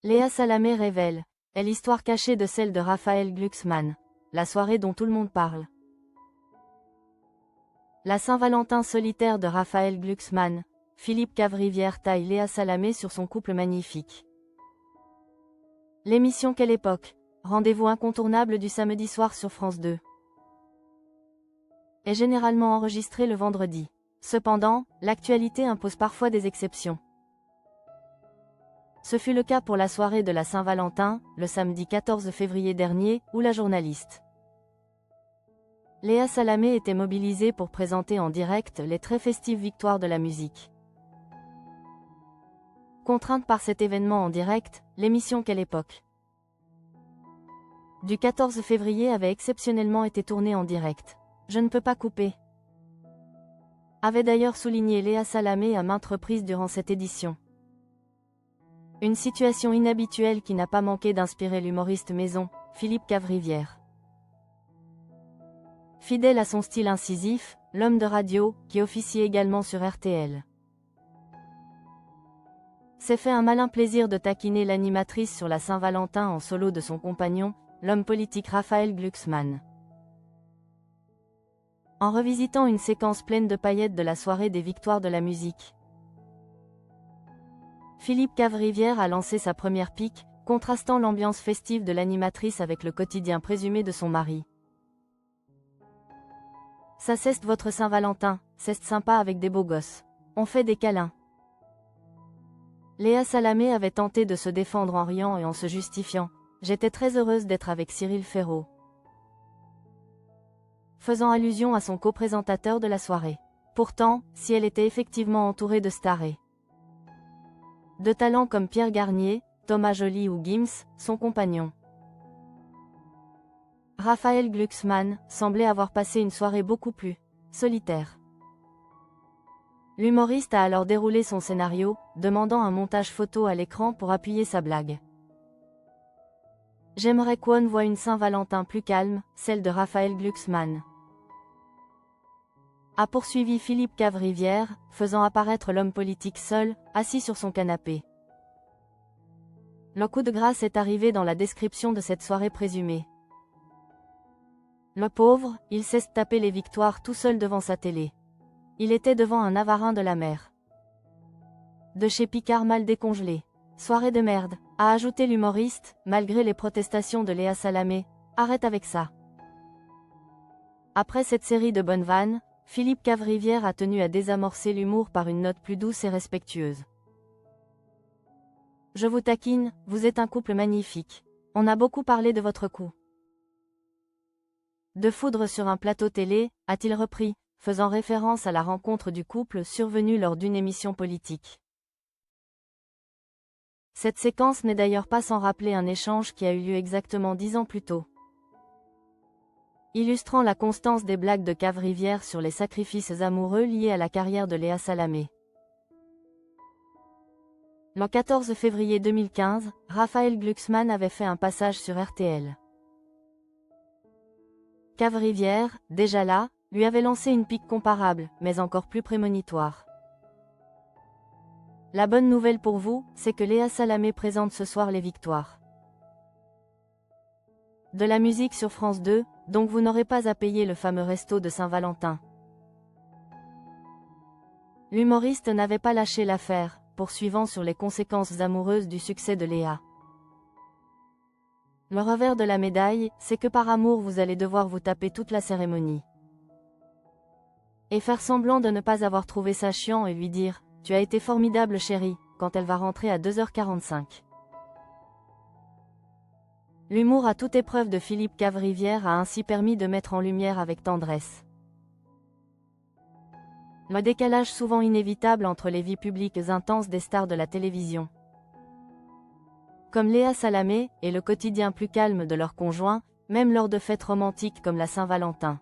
Léa Salamé révèle, est l'histoire cachée de celle de Raphaël Glucksmann, la soirée dont tout le monde parle. La Saint-Valentin solitaire de Raphaël Glucksmann, Philippe Cavrivière taille Léa Salamé sur son couple magnifique. L'émission Quelle époque, rendez-vous incontournable du samedi soir sur France 2, est généralement enregistrée le vendredi. Cependant, l'actualité impose parfois des exceptions. Ce fut le cas pour la soirée de la Saint-Valentin, le samedi 14 février dernier, où la journaliste Léa Salamé était mobilisée pour présenter en direct les très festives victoires de la musique. Contrainte par cet événement en direct, l'émission Quelle époque du 14 février avait exceptionnellement été tournée en direct. Je ne peux pas couper, avait d'ailleurs souligné Léa Salamé à maintes reprises durant cette édition. Une situation inhabituelle qui n'a pas manqué d'inspirer l'humoriste maison, Philippe Cavrivière. Fidèle à son style incisif, l'homme de radio, qui officie également sur RTL, s'est fait un malin plaisir de taquiner l'animatrice sur la Saint-Valentin en solo de son compagnon, l'homme politique Raphaël Glucksmann. En revisitant une séquence pleine de paillettes de la soirée des victoires de la musique, Philippe Cavrivière a lancé sa première pique, contrastant l'ambiance festive de l'animatrice avec le quotidien présumé de son mari. Ça c'est votre Saint-Valentin, c'est sympa avec des beaux gosses. On fait des câlins. Léa Salamé avait tenté de se défendre en riant et en se justifiant. J'étais très heureuse d'être avec Cyril Ferraud, faisant allusion à son co-présentateur de la soirée. Pourtant, si elle était effectivement entourée de stars de talents comme Pierre Garnier, Thomas Joly ou Gims, son compagnon Raphaël Glucksmann semblait avoir passé une soirée beaucoup plus solitaire. L'humoriste a alors déroulé son scénario, demandant un montage photo à l'écran pour appuyer sa blague. J'aimerais qu'on voit une Saint-Valentin plus calme, celle de Raphaël Glucksmann, a poursuivi Philippe Cavrivière, faisant apparaître l'homme politique seul, assis sur son canapé. Le coup de grâce est arrivé dans la description de cette soirée présumée. Le pauvre, il s'est tapé les victoires tout seul devant sa télé. Il était devant un avarin de la mer. De chez Picard mal décongelé. Soirée de merde, a ajouté l'humoriste, malgré les protestations de Léa Salamé. Arrête avec ça. Après cette série de bonnes vannes, Philippe Cavrivière a tenu à désamorcer l'humour par une note plus douce et respectueuse. Je vous taquine, vous êtes un couple magnifique. On a beaucoup parlé de votre coup de foudre sur un plateau télé, a-t-il repris, faisant référence à la rencontre du couple survenue lors d'une émission politique. Cette séquence n'est d'ailleurs pas sans rappeler un échange qui a eu lieu exactement 10 ans plus tôt, illustrant la constance des blagues de Cavrivière sur les sacrifices amoureux liés à la carrière de Léa Salamé. Le 14 février 2015, Raphaël Glucksmann avait fait un passage sur RTL. Cavrivière, déjà là, lui avait lancé une pique comparable, mais encore plus prémonitoire. La bonne nouvelle pour vous, c'est que Léa Salamé présente ce soir les victoires de la musique sur France 2, donc vous n'aurez pas à payer le fameux resto de Saint-Valentin. L'humoriste n'avait pas lâché l'affaire, poursuivant sur les conséquences amoureuses du succès de Léa. Le revers de la médaille, c'est que par amour vous allez devoir vous taper toute la cérémonie. Et faire semblant de ne pas avoir trouvé ça chiant et lui dire « Tu as été formidable chérie » quand elle va rentrer à 2h45. L'humour à toute épreuve de Philippe Cavrivière a ainsi permis de mettre en lumière avec tendresse le décalage souvent inévitable entre les vies publiques intenses des stars de la télévision, comme Léa Salamé, et le quotidien plus calme de leurs conjoints, même lors de fêtes romantiques comme la Saint-Valentin.